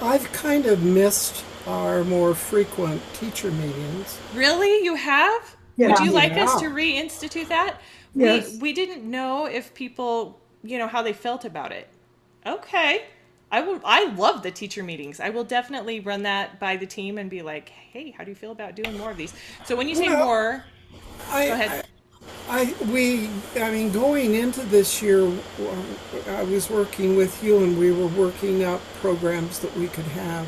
I've kind of missed our more frequent teacher meetings. Really? You have? Would Yeah. you like us to Yeah. reinstitute that? We Yes. we didn't know if people, how they felt about it. Okay. I love the teacher meetings. I will definitely run that by the team and be like, "Hey, how do you feel about doing more of these?" So when you say Well, more, go I, ahead. I, I mean, going into this year, I was working with you, and we were working up programs that we could have.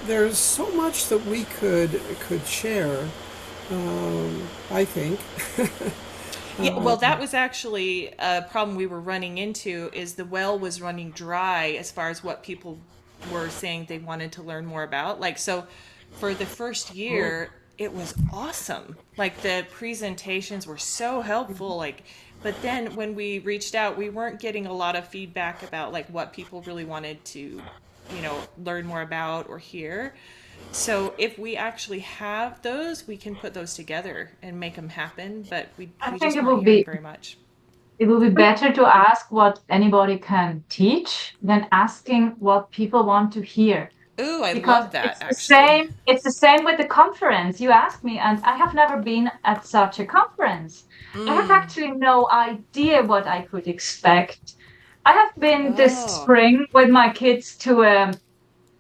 There's so much that we could share. I think. Yeah, well, that was actually a problem we were running into is the well was running dry as far as what people were saying they wanted to learn more about. Like, so for the first Oh, year, it was awesome. Like the presentations were so helpful. Like, but then when we reached out, we weren't getting a lot of feedback about like what people really wanted to, learn more about or hear. So if we actually have those, we can put those together and make them happen, but we I we think just it weren't would hearing be very much. it would be better to ask what anybody can teach than asking what people want to hear. Ooh, I Because love that it's the actually. same with the conference. You asked me, and I have never been at such a conference. I have Mm. actually no idea what I could expect. I have been this Oh. spring with my kids to a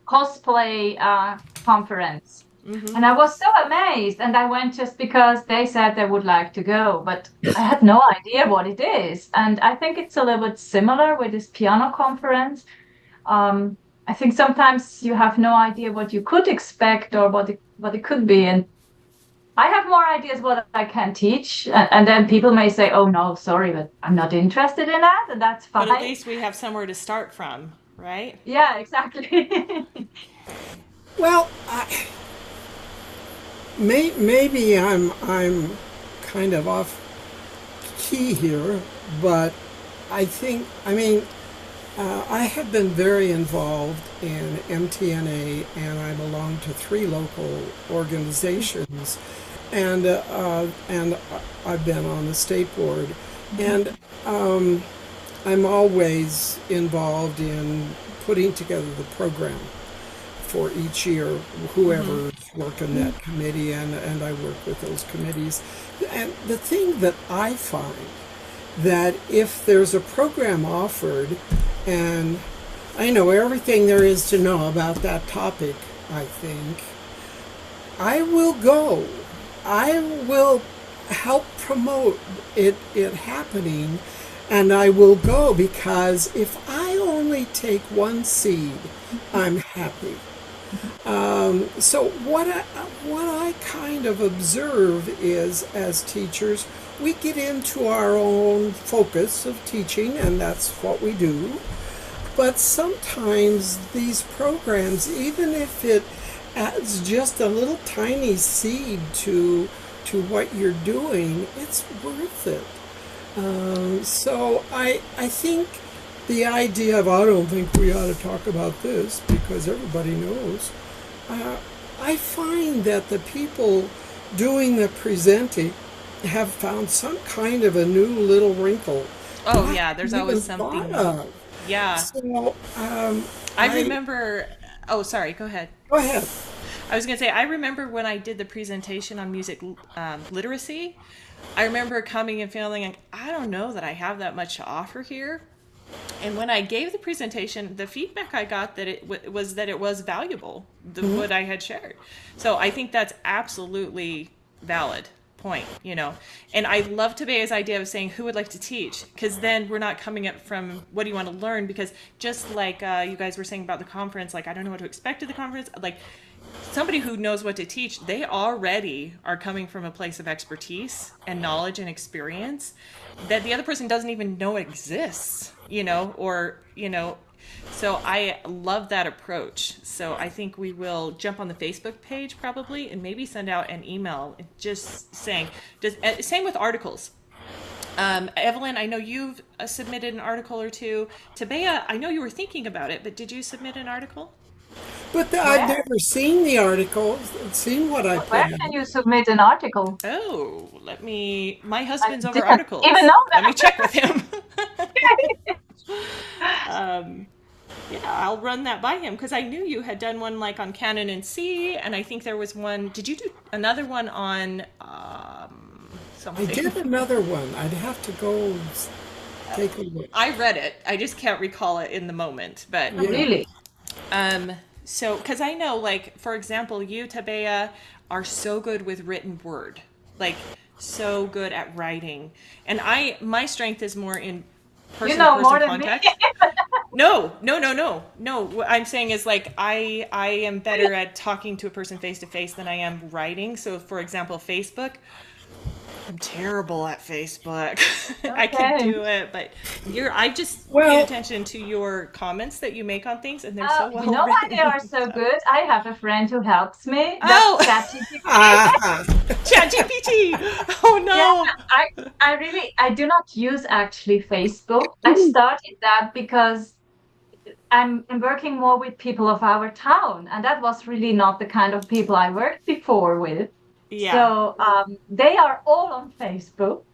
cosplay conference. Mm-hmm. And I was so amazed. And I went just because they said they would like to go, but I had no idea what it is. And I think it's a little bit similar with this piano conference. Um, I think sometimes you have no idea what you could expect or what it could be. And I have more ideas what I can teach. And then people may say, oh, no, sorry, but I'm not interested in that. And that's But at fine. least we have somewhere to start from, right? Yeah, exactly. well, maybe I'm kind of off key here, but I mean, I have been very involved in MTNA, and I belong to three local organizations, and I've been on the state board, and I'm always involved in putting together the program for each year, Mm-hmm. whoever's working that committee, and I work with those committees. And the thing that I find that if there's a program offered and I know everything there is to know about that topic, I think, I will go. I will help promote it happening, and I will go because if I only take one seed, I'm happy. So what I kind of observe is, as teachers, we get into our own focus of teaching, and that's what we do. But sometimes these programs, even if it adds just a little tiny seed to what you're doing, it's worth it. So I think the idea of I don't think we ought to talk about this because everybody knows. Uh, I find that the people doing the presenting have found some kind of a new little wrinkle that Oh I yeah, there's haven't always even thought something. of. Yeah. So I I remember. Oh, sorry, go ahead. go ahead. I was going to say, I remember when I did the presentation on music literacy, I remember coming and feeling like, I don't know that I have that much to offer here. And when I gave the presentation, the feedback I got that was that it was valuable, what I had shared. So I think that's absolutely valid point. And I love Tabea's idea of saying who would like to teach, because then we're not coming up from what do you want to learn, because just like you guys were saying about the conference, like I don't know what to expect at the conference, like somebody who knows what to teach, they already are coming from a place of expertise and knowledge and experience that the other person doesn't even know exists, or so I love that approach. So I think we will jump on the Facebook page probably and maybe send out an email just saying, same with articles. Evelyn, I know you've submitted an article or two. Tabea, I know you were thinking about it, but did you submit an article? But I've Where? never seen the article, seen what I put Where out. can you submit an article? Oh, my I husband's over didn't even articles. know Let me check with him. that. um, Yeah, I'll run that by him because I knew you had done one like on Canon and C, and I think there was one. Did you do another one on I did something? another one. I'd have to go take a look. I read it. I just can't recall it in the moment. But Oh, Yeah. really? um, so because I know, like for example, you Tabea are so good with written word, like so good at writing, and my strength is more in You person to know person more than me. contact. No, no, no, no, no. What I'm saying is like I am better at talking to a person face to face than I am writing. So for example, Facebook, I'm terrible at Facebook. I could Okay. do it, but I just paid Well, attention to your comments that you make on things and they're so You well know why they are written. so So. good? I have a friend who helps me. That's Oh, ChatGPT. uh, ChatGPT. Oh Yeah, no. I I do not use actually Facebook. I started that because I'm working more with people of our town, and that was really not the kind of people I worked before with. Yeah. So they are all on Facebook,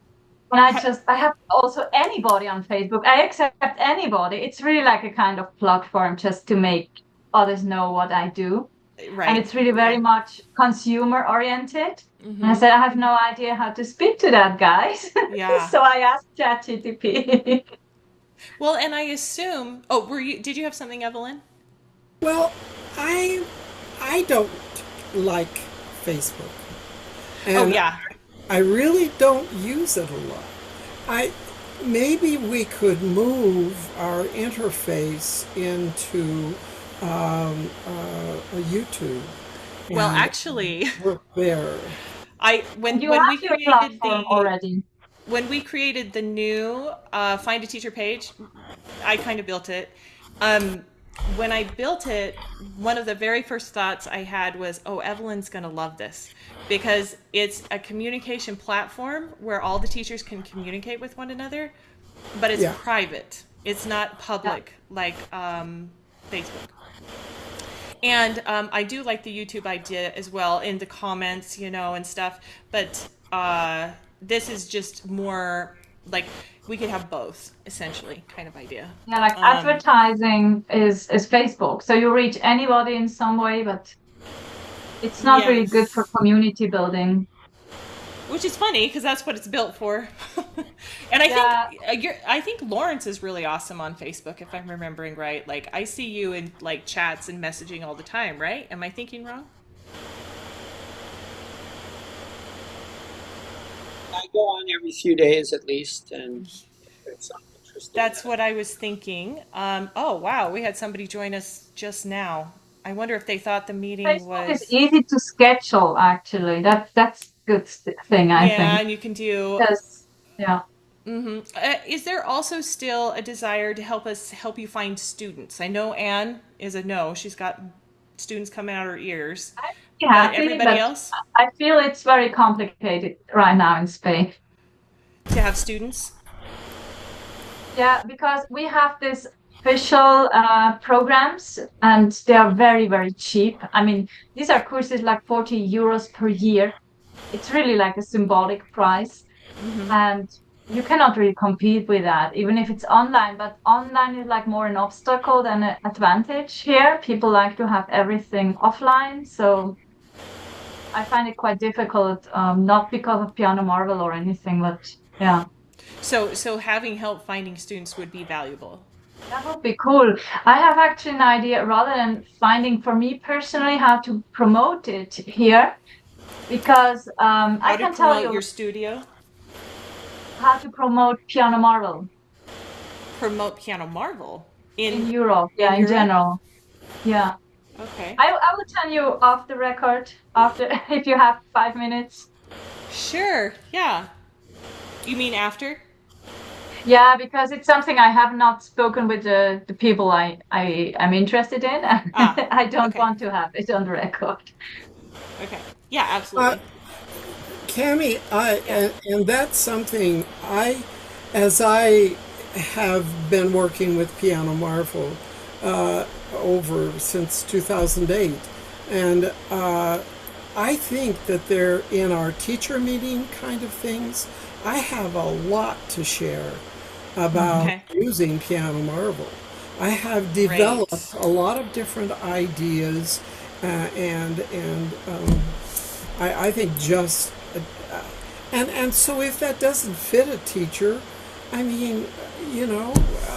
and I have also anybody on Facebook. I accept anybody. It's really like a kind of platform just to make others know what I do, and Right. it's really very Yeah. much consumer oriented. And I Mm-hmm. said I have no idea how to speak to that, guys. Yeah. So I asked ChatGPT. Well, and I assume. Oh, were you? Did you have something, Evelyn? well, I I don't like Facebook, Oh and yeah. I really don't use it a lot. I maybe we could move our interface into a YouTube Well, and actually, work there. I And you when we have your created platform the already. new find a teacher page, I kind of built it. Um, when I built it, one of the very first thoughts I had was, "Oh, Evelyn's going to love this because it's a communication platform where all the teachers can communicate with one another, but it's Yeah. private. It's not Yeah. public like Facebook." And I do like the YouTube idea as well in the comments, and stuff. But this is just more like we could have both, essentially, kind of idea. Yeah, like Um, advertising is Facebook. So you reach anybody in some way, but it's not really good for yes, community building. which is funny because that's what it's built for. And I think Yeah, I think Lawrence is really awesome on Facebook, if I'm remembering right. Like I see you in like chats and messaging all the time, right? Am I thinking wrong? I go on every few days at least, and if there's something interesting That's that what I was thinking. Oh, wow. We had somebody join us just now. I wonder if they thought the meeting Facebook is was. easy to schedule actually. That's good thing I Yeah, think. and you can do. Because yeah. Is there also still a desire to help you find students? I know Anne is a no. She's got students coming out her ears. I'm pretty But happy, everybody but else I feel it's very complicated right now in Spain. to have students? Yeah, because we have this official programs and they are very, very cheap. I mean, these are courses like 40 euros per year. It's really like a symbolic price. And you cannot really compete with that, even if it's online. But online is like more an obstacle than an advantage here. People like to have everything offline. So I find it quite difficult, not because of Piano Marvel or anything, but yeah. So having help finding students would be valuable. That would be cool. I have actually an idea rather than finding for me personally how to promote it here, because I How to can tell promote you your studio? how to promote Piano Marvel Promote Piano Marvel in in Europe. Yeah, in Europe? general. Yeah. Okay. I will tell you off the record after if you have 5 minutes. Sure. Yeah. You mean after? Yeah, because it's something I have not spoken with the people I am interested in. Ah. I don't Okay. want to have it on the record. Okay. Yeah, Uh, absolutely. Cami, Yeah. and that's something as I have been working with Piano Marvel over since 2008, and I think that they're in our teacher meeting kind of things. I have a lot to share about Okay. using Piano Marvel. I have developed Great. a lot of different ideas, and I think just and so if that doesn't fit a teacher, I mean, you know,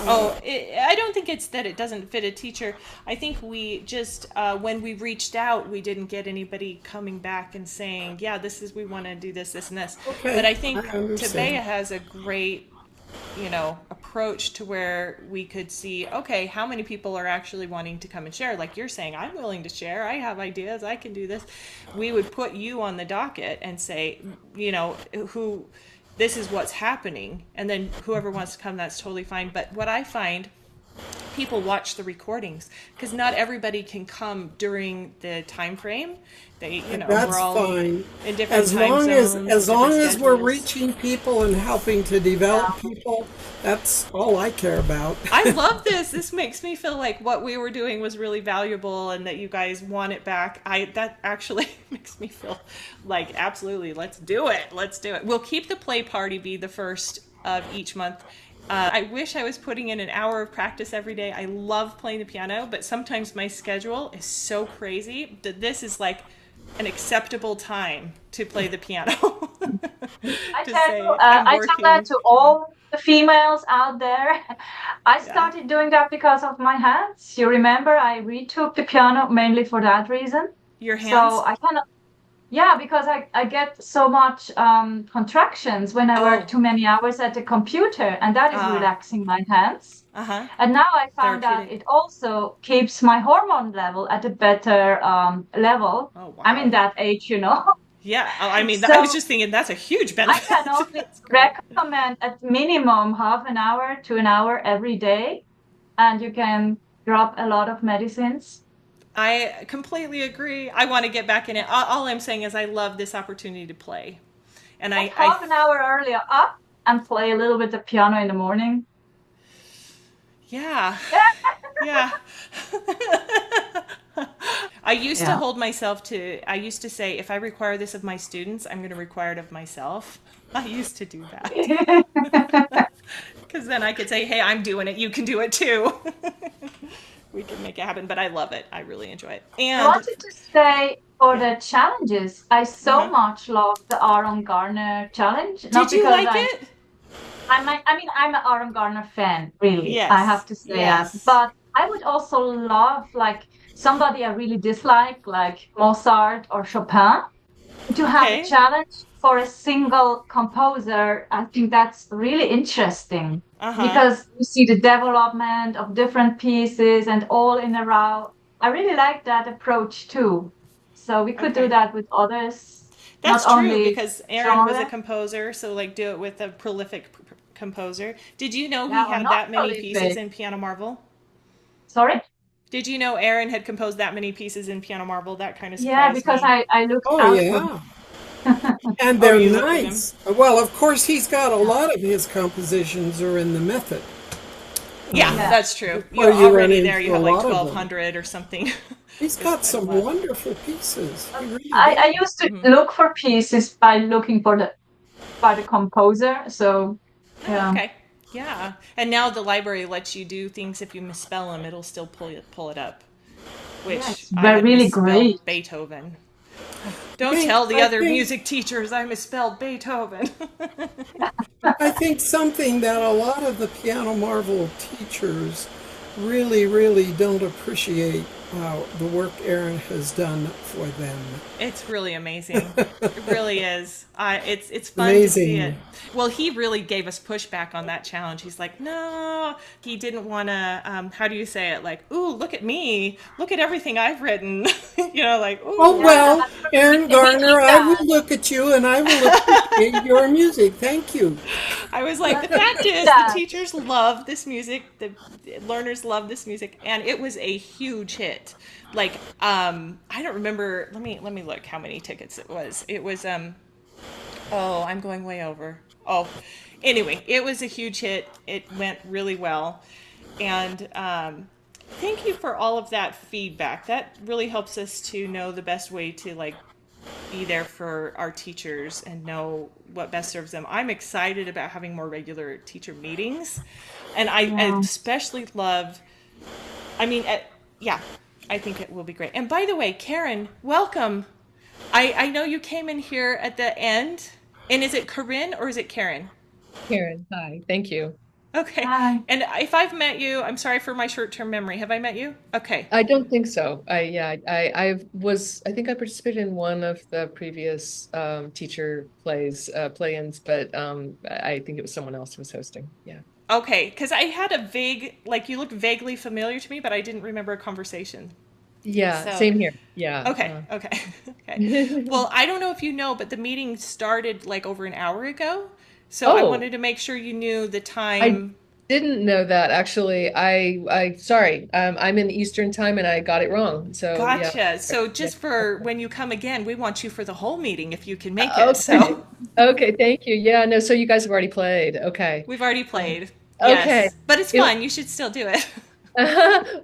I don't think it's that it doesn't fit a teacher. I think we just, when we reached out, we didn't get anybody coming back and saying, yeah, this is, we want to do this, this, and this. But okay, I I think Tabea understand. has a great, approach to where we could see, okay, how many people are actually wanting to come and share? Like you're saying, I'm willing to share. I have ideas. I can do this. We would put you on the docket and say, who, this is what's happening. And then whoever wants to come, that's totally fine. But what I find, people watch the recordings because not everybody can come during the time frame. We're That's all fine. in different time As zones, long different as we're schedules. reaching people and helping to develop people, that's all I care about. I love this. This makes me feel like what we were doing was really valuable and that you guys want it back. That actually makes me feel like absolutely, let's do it. Let's do it. We'll keep the play party be the first of each month. I wish I was putting in an hour of practice every day. I love playing the piano, but sometimes my schedule is so crazy that this is like an acceptable time to play the piano. I To tell you, say I'm I tell that working. to all the females out there. I Yeah. started doing that because of my hands. You remember, I retook the piano mainly for that reason. Your So hands? I kind of, yeah, because I get so much contractions when I work Oh, too many hours at the computer, and that is ah, relaxing my hands. uh-huh. And now I found that Therapeutic. it also keeps my hormone level at a better level. Oh, I'm in wow. that age, you know. Yeah, I mean, I was So just thinking that's a huge I can benefit. only That's great. recommend at minimum half an hour to an hour every day, and you can drop a lot of medicines. I completely agree. I want to get back in it. All I'm saying is I love this opportunity to play. And Get half an hour earlier up and play a little bit of piano in the morning. yeah, yeah. I used to Yeah. hold myself to, I used to say, if I require this of my students, I'm going to require it of myself. I used to do that. Because then I could say, hey, I'm doing it. You can do it too. We can make it happen. But I love it. I really enjoy it. I And wanted to say for yeah. the challenges, I so Uh-huh. much love the Aaron Garner challenge. Not Did you because like it? I'm an Aaron Garner fan, really. I have Yes. to say that. Yes. But I would also love like somebody I really dislike, like Mozart or Chopin, to have a Okay. challenge for a single composer. I think that's really interesting Uh huh. because you see the development of different pieces and all in a row. I really like that approach too. So we could do Okay. that with others, not That's true only because Aaron was a genre. composer, so like do it with a prolific composer. Did you know he Yeah, or had not that many pieces prolific. in Piano Marvel? Sorry? Did you know Aaron had composed that many pieces in Piano Marvel? That kind of Yeah, surprised because me. I looked Oh out for yeah, and Oh, they're you looked at him. nice. Well, of course, he's got a lot of his compositions are in the method, Yeah, yeah. that's true. where You're you run already there. into You a have like lot of them. 1,200 or something. He's It's got quite a some lot. wonderful pieces. He really I does. used to look for pieces by looking for the by the composer. So Oh, yeah, okay. Yeah. And now the library lets you do things if you misspell them, it'll still pull it up. yeah, Which it's I very had really great. misspelled Beethoven. I Don't think tell the I other think music teachers I misspelled Beethoven. I think something that a lot of the Piano Marvel teachers really, really don't appreciate the work Aaron has done for them. It's really amazing. It really is. It's fun to see it. Amazing. Well, he really gave us pushback on that challenge. He's like, no, he didn't want to. How do you say it? Like, ooh, look at me. Look at everything I've written. Like, Oh ooh. Yeah, well, we Aaron we need Garner, I will that. look at you and I will appreciate your music. Thank you. I was We like, the fact need is, the that. teachers love this music. The learners love this music, and it was a huge hit. Like, I don't remember. Let me look how many tickets it was. It was Oh, I'm going way over. Oh, anyway, it was a huge hit. It went really well, and thank you for all of that feedback. That really helps us to know the best way to like be there for our teachers and know what best serves them. I'm excited about having more regular teacher meetings. And I Yeah. especially love I mean, yeah, I think it will be great. And by the way, Karen, welcome. I know you came in here at the end. And is it Corinne or is it Karen? Karen, hi. Thank you. Okay. Hi. And if I've met you, I'm sorry for my short-term memory. Have I met you? Okay. I don't think so. I think I participated in one of the previous teacher play-ins, but I think it was someone else who was hosting. Yeah. Okay, because I had a vague, like you looked vaguely familiar to me, but I didn't remember a conversation. Yeah, So, same here. Yeah. okay, okay, okay. Well, I don't know if you know, but the meeting started like over an hour ago. So I Oh, wanted to make sure you knew the I time. didn't know that actually. I sorry. I'm in Eastern time and I got it wrong. So yeah. Gotcha. So Yeah. just for when you come again, we want you for the whole meeting if you can make it. Okay. So Okay, thank you. Yeah, no, so you guys have already played. Okay. we've already Um, played. okay. Yes, but it's It, fun. You should still do it.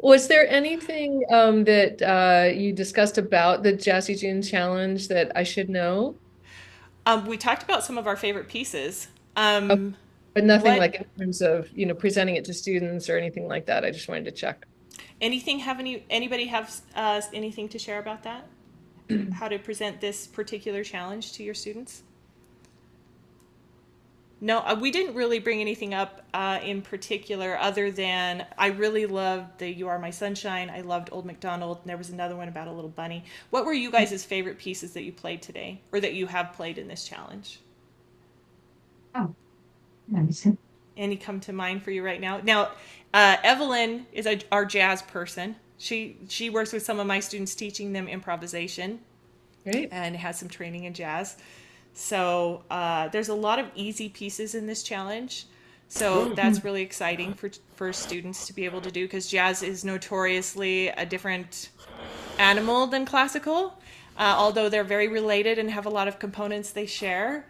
was there anything that you discussed about the Jazzy June challenge that I should know? We talked about some of our favorite pieces. Oh, but nothing What like in terms of, presenting it to students or anything like that. I just wanted to check. Anything have anybody have anything to share about that? How to present this particular challenge to your students? No, we didn't really bring anything up in particular other than I really loved the You Are My Sunshine. I loved Old MacDonald. And there was another one about a little bunny. What were you guys' favorite pieces that you played today or that you have played in this challenge? Oh, let me see. Any come to mind for you right now? Now, Evelyn is our jazz person. She works with some of my students teaching them improvisation Great. and has some training in jazz. So there's a lot of easy pieces in this challenge. So that's really exciting for students to be able to do because jazz is notoriously a different animal than classical, although they're very related and have a lot of components they share.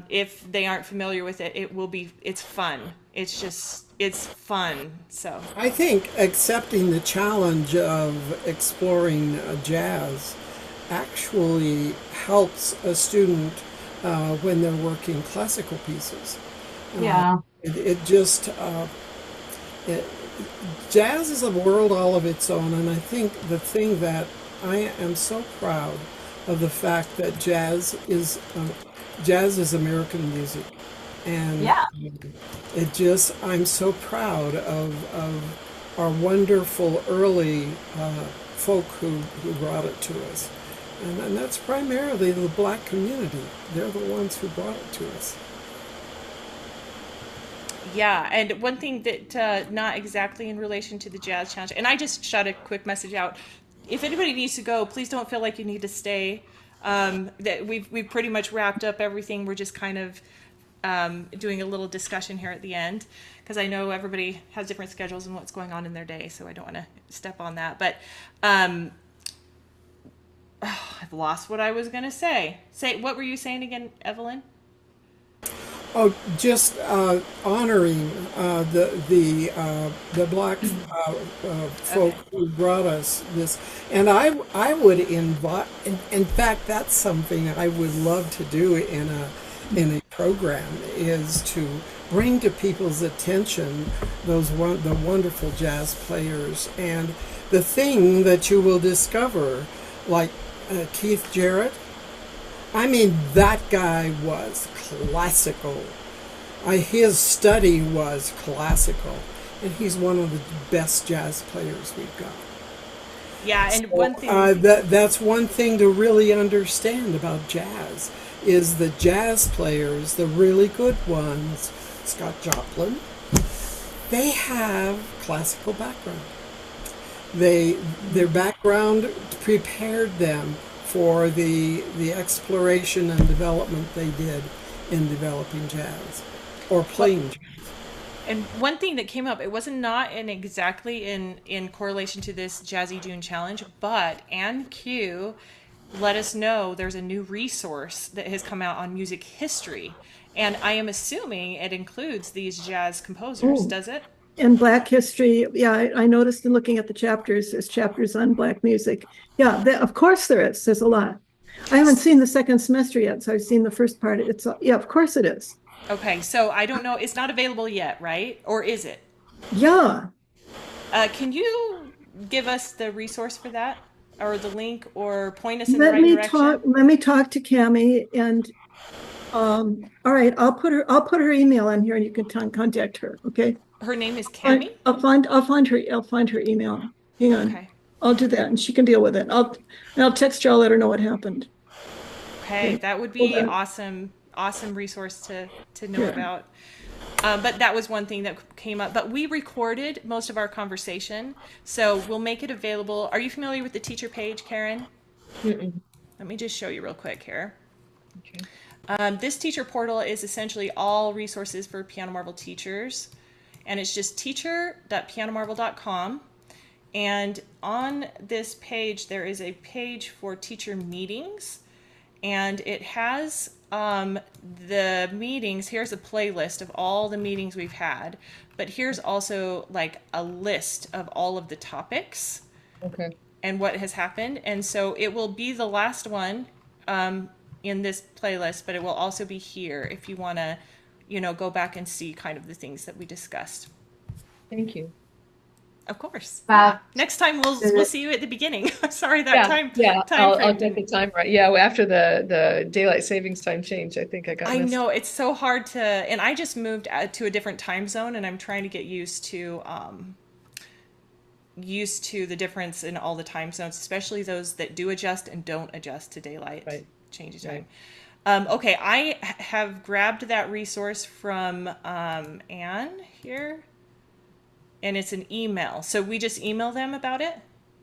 If they aren't familiar with it, it's fun. It's fun. So I think accepting the challenge of exploring jazz actually helps a student when they're working classical pieces. Uh, Yeah. it just it, jazz is a world all of its own, and I think the thing that I am so proud of the fact that jazz is American music, and Yeah. it just I'm so proud of our wonderful early folk who brought it to us, and that's primarily the black community. They're the ones who brought it to us. yeah, and one thing that not exactly in relation to the jazz challenge, and I just shot a quick message out. If anybody needs to go, please don't feel like you need to stay. That we've pretty much wrapped up everything. We're just kind of doing a little discussion here at the end because I know everybody has different schedules and what's going on in their day, so I don't want to step on that. But I've lost what I was going to say. Say what were you saying again, Evelyn? Oh, just honoring the black folk Okay. who brought us this, and I would invite. In fact, that's something I would love to do in a program is to bring to people's attention the wonderful jazz players and the thing that you will discover, like Keith Jarrett. I mean, that guy was classical. His study was classical, and he's one of the best jazz players we've got. Yeah, and So, one thing. that's one thing to really understand about jazz is the jazz players, the really good ones, Scott Joplin, they have classical background. Their background prepared them for the exploration and development they did in developing jazz or Well, playing jazz. and one thing that came up, it wasn't not in exactly in correlation to this Jazzy June challenge, but Ann Q let us know there's a new resource that has come out on music history, and I am assuming it includes these jazz composers. Oh, Does it? and Black history. Yeah, I noticed in looking at the chapters, there's chapters on Black music. Yeah, of course there is. There's a lot. I haven't seen the second semester yet, so I've seen the first part. Yeah, of course it is. Okay, so I don't know. It's not available yet, right? Or is it? Yeah, Can you give us the resource for that, or the link, or point us in the right direction? Let me talk to Cami, and all right, I'll put her email in here, and you can contact her. Okay. Her name is Cami? I'll find her email. Hang on. Okay. I'll do that, and she can deal with it. I'll text her. I'll let her know what happened. Okay, that would be awesome resource to know about. But that was one thing that came up. But we recorded most of our conversation, so we'll make it available. Are you familiar with the teacher page, Karen? Mm-mm. Let me just show you real quick here. Okay. This teacher portal is essentially all resources for Piano Marvel teachers, and it's just teacher.pianomarvel.com. And on this page, there is a page for teacher meetings, and it has the meetings. Here's a playlist of all the meetings we've had, but here's also like a list of all of the topics. Okay. And what has happened. And so it will be the last one in this playlist, but it will also be here if you want to, go back and see kind of the things that we discussed. Thank you. Of course. Wow. Yeah. Next time we'll see you at the beginning. Sorry that time. Yeah, time I'll get the time right. Yeah, after the daylight savings time change, I think I got. I missed. know it's so hard to, and I just moved to a different time zone, and I'm trying to get used to the difference in all the time zones, especially those that do adjust and don't adjust to daylight change of time. Right. Okay, I have grabbed that resource from Anne here, and it's an email. So we just email them about it?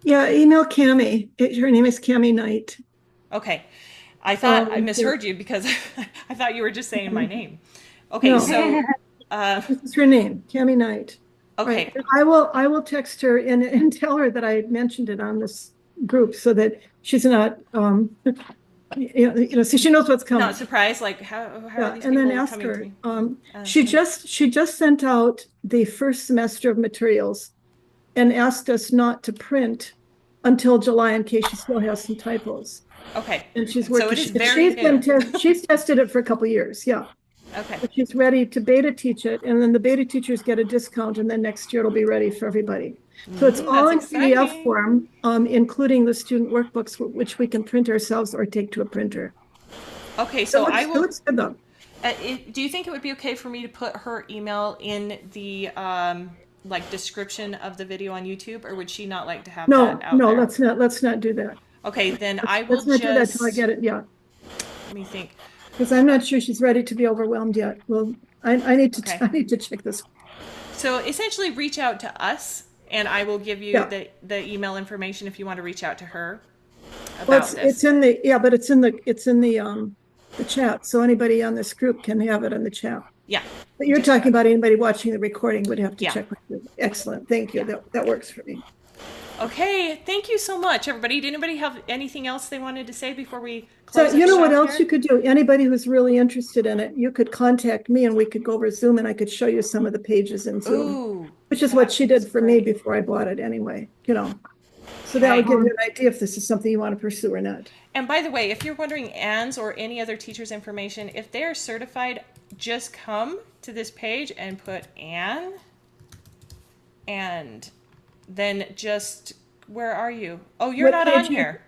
Yeah, email Cami. Her name is Cami Knight. Okay. I thought I misheard you because I thought you were just saying my name. Okay, no. So this is her name, Cami Knight. Okay. Right. I will text her and tell her that I mentioned it on this group so that she's not so she knows what's coming. Not surprised, like how are these and people then ask coming her. to me? She just sent out the first semester of materials and asked us not to print until July in case she still has some typos. Okay. And she's working. So it is very new. She's tested it for a couple of years. Yeah. Okay. But she's ready to beta teach it, and then the beta teachers get a discount, and then next year it'll be ready for everybody. So it's all in PDF form, including the student workbooks, which we can print ourselves or take to a printer. Okay, so I will. Looks good though. Do you think it would be okay for me to put her email in the description of the video on YouTube, or would she not like to have that out there? Let's not do that. Okay, then I will let's not do that till I get it. Yeah. Let me think. Because I'm not sure she's ready to be overwhelmed yet. Well, I need to check this. So essentially, reach out to us, and I will give you the email information if you want to reach out to her about this. It's in the chat, so anybody on this group can have it in the chat. Yeah. But you're talking about anybody watching the recording would have to check with you. Excellent, thank you. That works for me. Okay, thank you so much, everybody. Did anybody have anything else they wanted to say before we close? So you know what else you could do? Anybody who's really interested in it, you could contact me and we could go over Zoom and I could show you some of the pages in Zoom, which is what she did for me before I bought it anyway, So that would give you an idea if this is something you want to pursue or not. And by the way, if you're wondering Anne's or any other teacher's information, if they are certified, just come to this page and put Anne and then just, where are you? Oh, you're not on here.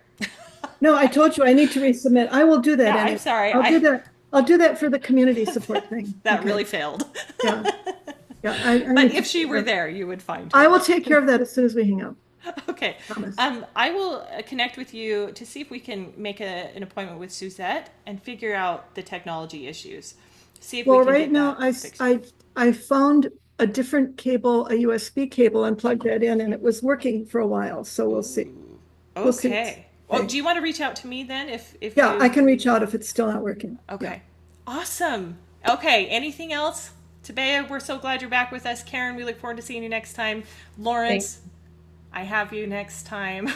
No, I told you I need to resubmit. I will do that. Yeah, I'm sorry. I'll do that for the community support thing. That really failed. Yeah. But if she were there, you would find her. I will take care of that as soon as we hang up. Okay. I will connect with you to see if we can make an appointment with Suzette and figure out the technology issues. See if we can right now I found a different cable, a USB cable, and plugged that in, and it was working for a while. So we'll see. Okay. We'll see. Well, do you want to reach out to me then? If I can reach out if it's still not working. Okay. Yeah. Awesome. Okay. Anything else? Tabea, we're so glad you're back with us. Karen, we look forward to seeing you next time. Lawrence, I have you next time.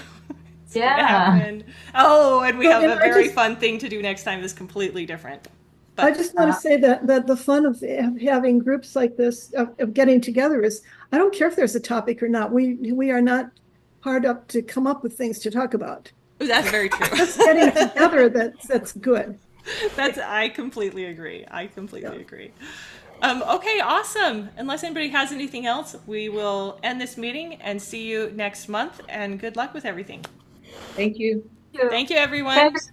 Oh, and we have a very fun thing to do next time that's completely different. But I just want to say that the fun of having groups like this, of getting together, is I don't care if there's a topic or not. We are not hard up to come up with things to talk about. Ooh, that's very true. Just getting together, that's good. I completely agree. I completely agree. Okay, awesome. Unless anybody has anything else, we will end this meeting and see you next month. And good luck with everything. Thank you. Thank you, everyone. Thanks.